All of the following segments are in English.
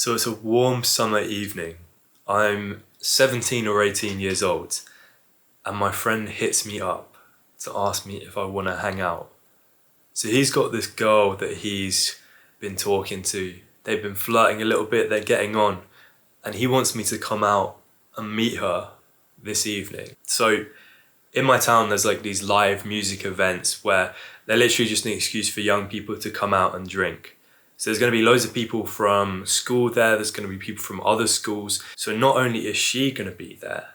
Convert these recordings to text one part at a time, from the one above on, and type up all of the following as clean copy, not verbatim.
So it's a warm summer evening. I'm 17 or 18 years old, and my friend hits me up to ask me if I want to hang out. So he's got this girl that he's been talking to. They've been flirting a little bit, they're getting on, and he wants me to come out and meet her this evening. So in my town, there's like these live music events where they're literally just an excuse for young people to come out and drink. So there's going to be loads of people from school there, there's going to be people from other schools. So not only is she going to be there,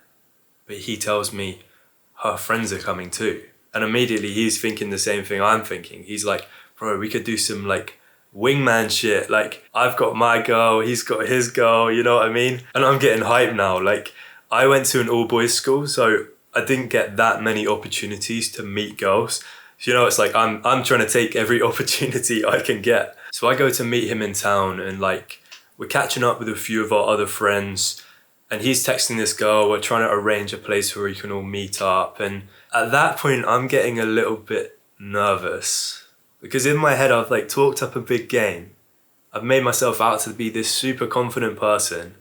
but he tells me her friends are coming too. And immediately he's thinking the same thing I'm thinking. He's like, bro, we could do some like wingman shit. Like, I've got my girl, he's got his girl, you know what I mean? And I'm getting hyped now. Like, I went to an all boys school, so I didn't get that many opportunities to meet girls. You know, it's like I'm trying to take every opportunity I can get. So I go to meet him in town, and like we're catching up with a few of our other friends, and he's texting this girl. We're trying to arrange a place where we can all meet up. And at that point, I'm getting a little bit nervous because in my head, I've like talked up a big game. I've made myself out to be this super confident person,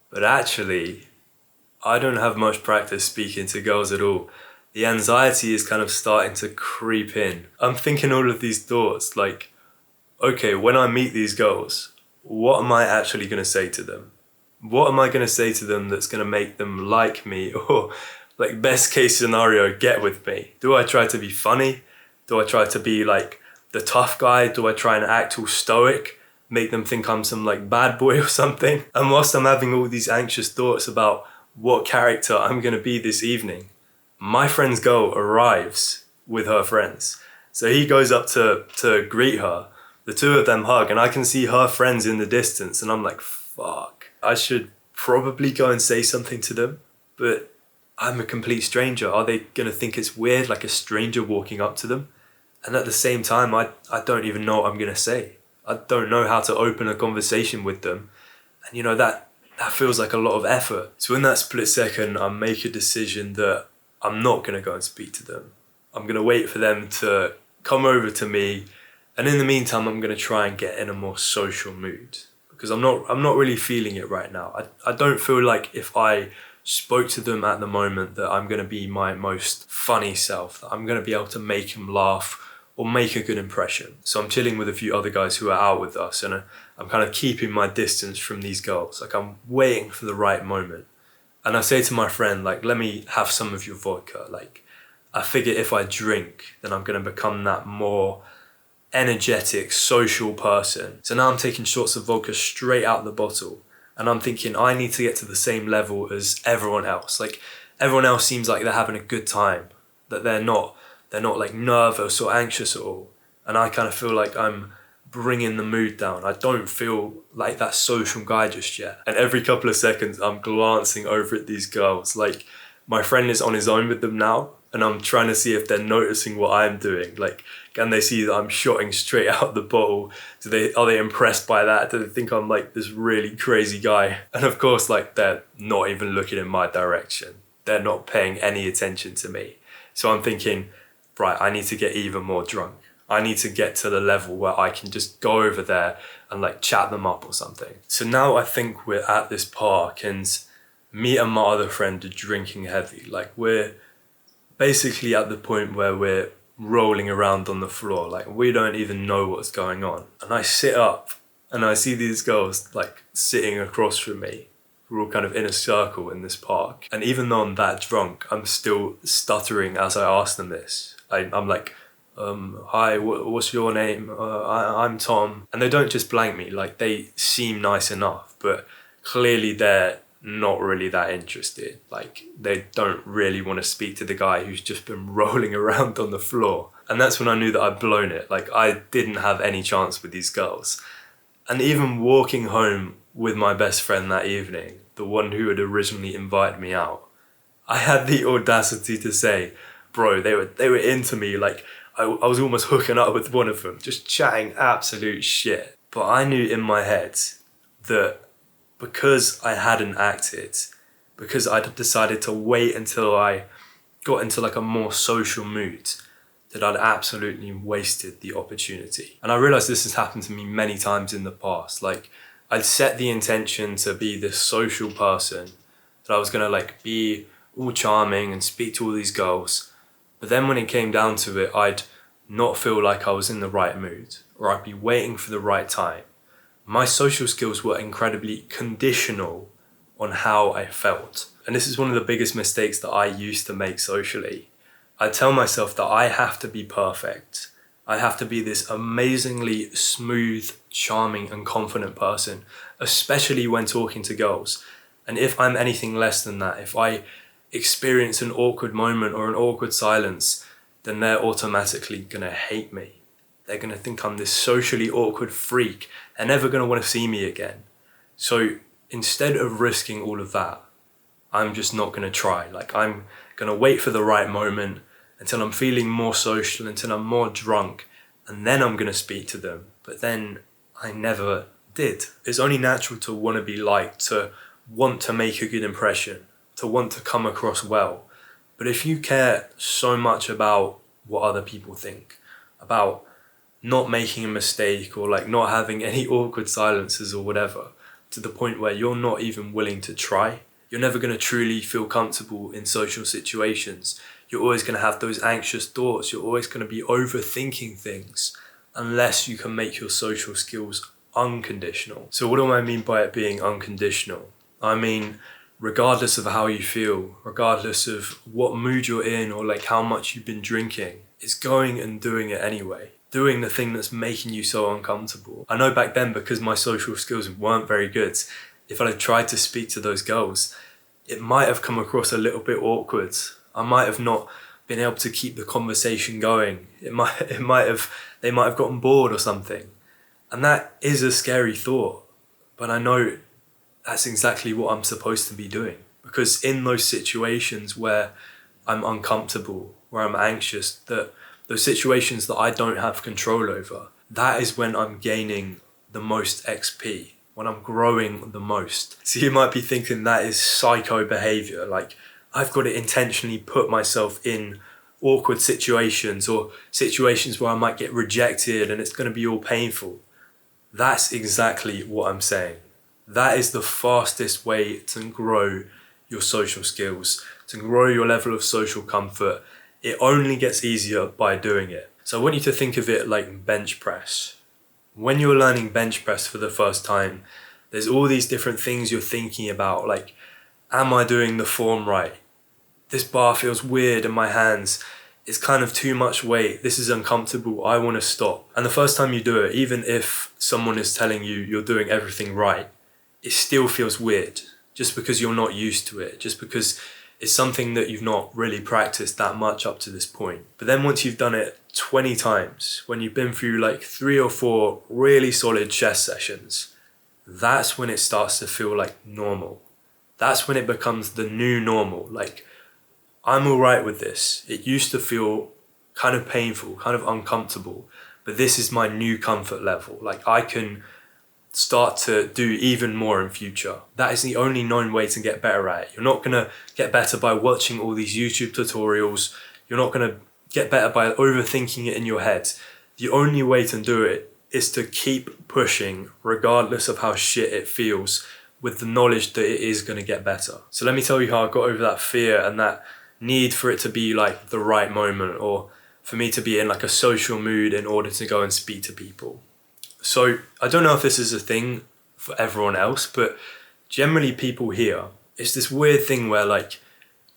but actually, I don't have much practice speaking to girls at all. The anxiety is kind of starting to creep in. I'm thinking all of these thoughts like, okay, when I meet these girls, what am I actually going to say to them? What am I going to say to them that's going to make them like me, or like best case scenario, get with me? Do I try to be funny? Do I try to be like the tough guy? Do I try and act all stoic, make them think I'm some like bad boy or something? And whilst I'm having all these anxious thoughts about what character I'm going to be this evening, my friend's girl arrives with her friends. So he goes up to greet her. The two of them hug, and I can see her friends in the distance, and I'm like, fuck. I should probably go and say something to them, but I'm a complete stranger. Are they going to think it's weird, like a stranger walking up to them? And at the same time, I don't even know what I'm going to say. I don't know how to open a conversation with them. And you know, that feels like a lot of effort. So in that split second, I make a decision that I'm not going to go and speak to them. I'm going to wait for them to come over to me. And in the meantime, I'm going to try and get in a more social mood because I'm not really feeling it right now. I don't feel like if I spoke to them at the moment that I'm going to be my most funny self, that I'm going to be able to make them laugh or make a good impression. So I'm chilling with a few other guys who are out with us, and I'm kind of keeping my distance from these girls. Like, I'm waiting for the right moment. And I say to my friend, like, let me have some of your vodka. Like, I figure if I drink, then I'm going to become that more energetic, social person. So now I'm taking shots of vodka straight out the bottle. And I'm thinking I need to get to the same level as everyone else. Like, everyone else seems like they're having a good time. That they're not like nervous or anxious at all. And I kind of feel like I'm bringing the mood down. I don't feel like that social guy just yet. And every couple of seconds, I'm glancing over at these girls. Like, my friend is on his own with them now, and I'm trying to see if they're noticing what I'm doing. Like, can they see that I'm shotting straight out the bottle? Are they impressed by that? Do they think I'm like this really crazy guy? And of course, like, they're not even looking in my direction. They're not paying any attention to me. So I'm thinking, right, I need to get even more drunk. I need to get to the level where I can just go over there and like chat them up or something. So now I think we're at this park, and me and my other friend are drinking heavy. Like, we're basically at the point where we're rolling around on the floor. Like, we don't even know what's going on. And I sit up and I see these girls like sitting across from me. We're all kind of in a circle in this park. And even though I'm that drunk, I'm still stuttering as I ask them this. I'm like, hi, what's your name? I'm Tom. And they don't just blank me. Like, they seem nice enough, but clearly they're not really that interested. Like, they don't really want to speak to the guy who's just been rolling around on the floor. And that's when I knew that I'd blown it. Like, I didn't have any chance with these girls. And even walking home with my best friend that evening, the one who had originally invited me out, I had the audacity to say, bro, they were into me. Like, I was almost hooking up with one of them, just chatting absolute shit. But I knew in my head that because I hadn't acted, because I'd decided to wait until I got into like a more social mood, that I'd absolutely wasted the opportunity. And I realized this has happened to me many times in the past. Like, I'd set the intention to be this social person, that I was gonna like be all charming and speak to all these girls. But then when it came down to it, I'd not feel like I was in the right mood, or I'd be waiting for the right time. My social skills were incredibly conditional on how I felt. And this is one of the biggest mistakes that I used to make socially. I tell myself that I have to be perfect. I have to be this amazingly smooth, charming and confident person, especially when talking to girls. And if I'm anything less than that, if I experience an awkward moment or an awkward silence, then they're automatically gonna hate me. They're gonna think I'm this socially awkward freak. They're never gonna wanna see me again. So instead of risking all of that, I'm just not gonna try. Like, I'm gonna wait for the right moment until I'm feeling more social, until I'm more drunk, and then I'm gonna speak to them. But then I never did. It's only natural to wanna be liked, to want to make a good impression, to want to come across well. But if you care so much about what other people think, about not making a mistake or like not having any awkward silences or whatever, to the point where you're not even willing to try, you're never going to truly feel comfortable in social situations. You're always going to have those anxious thoughts. You're always going to be overthinking things unless you can make your social skills unconditional. So what do I mean by it being unconditional? I mean, regardless of how you feel, regardless of what mood you're in or like how much you've been drinking, it's going and doing it anyway. Doing the thing that's making you so uncomfortable. I know back then, because my social skills weren't very good, if I'd tried to speak to those girls, it might have come across a little bit awkward. I might have not been able to keep the conversation going. They might have gotten bored or something. And that is a scary thought, but I know that's exactly what I'm supposed to be doing. Because in those situations where I'm uncomfortable, where I'm anxious, that those situations that I don't have control over, that is when I'm gaining the most XP, when I'm growing the most. So you might be thinking that is psycho behavior, like I've got to intentionally put myself in awkward situations or situations where I might get rejected and it's going to be all painful. That's exactly what I'm saying. That is the fastest way to grow your social skills, to grow your level of social comfort. It only gets easier by doing it. So I want you to think of it like bench press. When you're learning bench press for the first time, there's all these different things you're thinking about, like, am I doing the form right? This bar feels weird in my hands. It's kind of too much weight. This is uncomfortable. I want to stop. And the first time you do it, even if someone is telling you you're doing everything right, it still feels weird just because you're not used to it, just because it's something that you've not really practiced that much up to this point. But then once you've done it 20 times, when you've been through like 3 or 4 really solid chest sessions, that's when it starts to feel like normal. That's when it becomes the new normal. Like, I'm all right with this. It used to feel kind of painful, kind of uncomfortable, but this is my new comfort level. Like, I can start to do even more in future. That is the only known way to get better at it. You're not gonna get better by watching all these YouTube tutorials. You're not gonna get better by overthinking it in your head. The only way to do it is to keep pushing regardless of how shit it feels, with the knowledge that it is gonna get better. So let me tell you how I got over that fear and that need for it to be like the right moment, or for me to be in like a social mood in order to go and speak to people. So I don't know if this is a thing for everyone else, but generally people here, it's this weird thing where like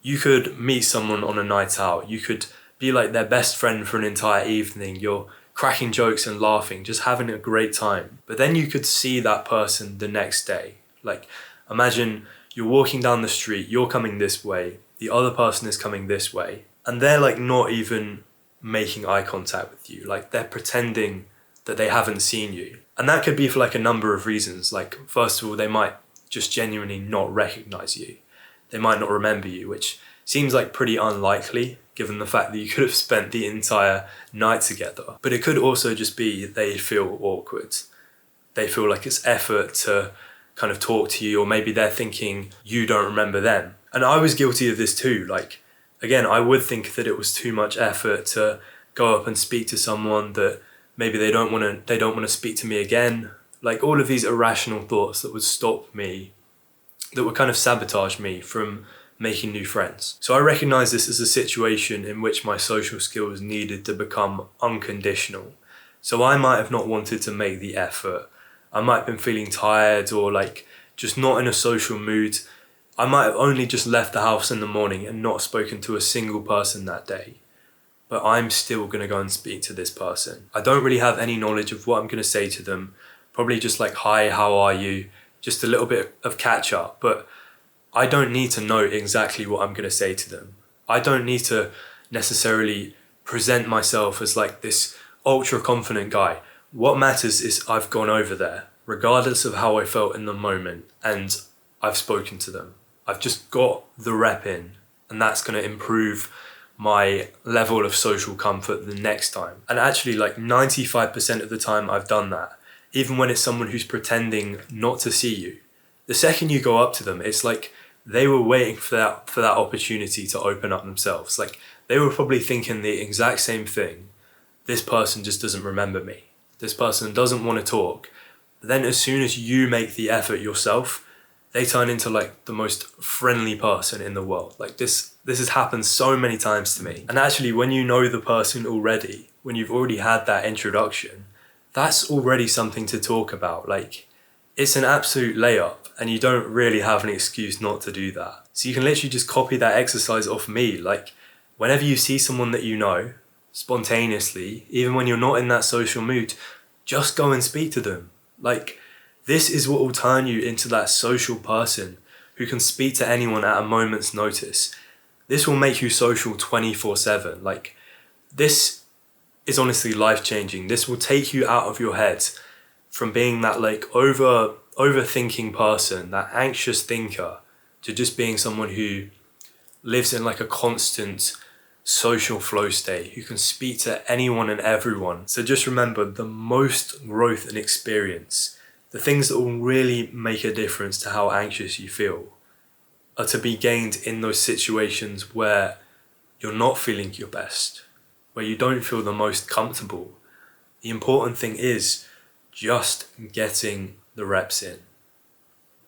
you could meet someone on a night out, you could be like their best friend for an entire evening, you're cracking jokes and laughing, just having a great time. But then you could see that person the next day. Like, imagine you're walking down the street, you're coming this way, the other person is coming this way, and they're like not even making eye contact with you. Like, they're pretending that they haven't seen you. And that could be for like a number of reasons. Like, first of all, they might just genuinely not recognize you. They might not remember you, which seems like pretty unlikely given the fact that you could have spent the entire night together. But it could also just be they feel awkward. They feel like it's effort to kind of talk to you, or maybe they're thinking you don't remember them. And I was guilty of this too. Like, again, I would think that it was too much effort to go up and speak to someone that maybe they don't want to speak to me again. Like all of these irrational thoughts that would stop me, that would kind of sabotage me from making new friends. So I recognize this as a situation in which my social skills needed to become unconditional. So I might have not wanted to make the effort. I might have been feeling tired or like just not in a social mood. I might have only just left the house in the morning and not spoken to a single person that day. But I'm still going to go and speak to this person. I don't really have any knowledge of what I'm going to say to them. Probably just like, hi, how are you? Just a little bit of catch up. But I don't need to know exactly what I'm going to say to them. I don't need to necessarily present myself as like this ultra confident guy. What matters is I've gone over there, regardless of how I felt in the moment, and I've spoken to them. I've just got the rep in, and that's going to improve my level of social comfort the next time. And actually, like 95% of the time I've done that, even when it's someone who's pretending not to see you. The second you go up to them, it's like they were waiting for that opportunity to open up themselves. Like they were probably thinking the exact same thing. This person just doesn't remember me. This person doesn't want to talk. But then as soon as you make the effort yourself, they turn into like the most friendly person in the world. Like this has happened so many times to me. And actually, when you know the person already, when you've already had that introduction, that's already something to talk about. Like it's an absolute layup and you don't really have an excuse not to do that. So you can literally just copy that exercise off me. Like whenever you see someone that you know, spontaneously, even when you're not in that social mood, just go and speak to them. Like this is what will turn you into that social person who can speak to anyone at a moment's notice. This will make you social 24/7. Like this is honestly life-changing. This will take you out of your head from being that like overthinking person, that anxious thinker, to just being someone who lives in like a constant social flow state, who can speak to anyone and everyone. So just remember, the most growth and experience, the things that will really make a difference to how anxious you feel, are to be gained in those situations where you're not feeling your best, where you don't feel the most comfortable. The important thing is just getting the reps in.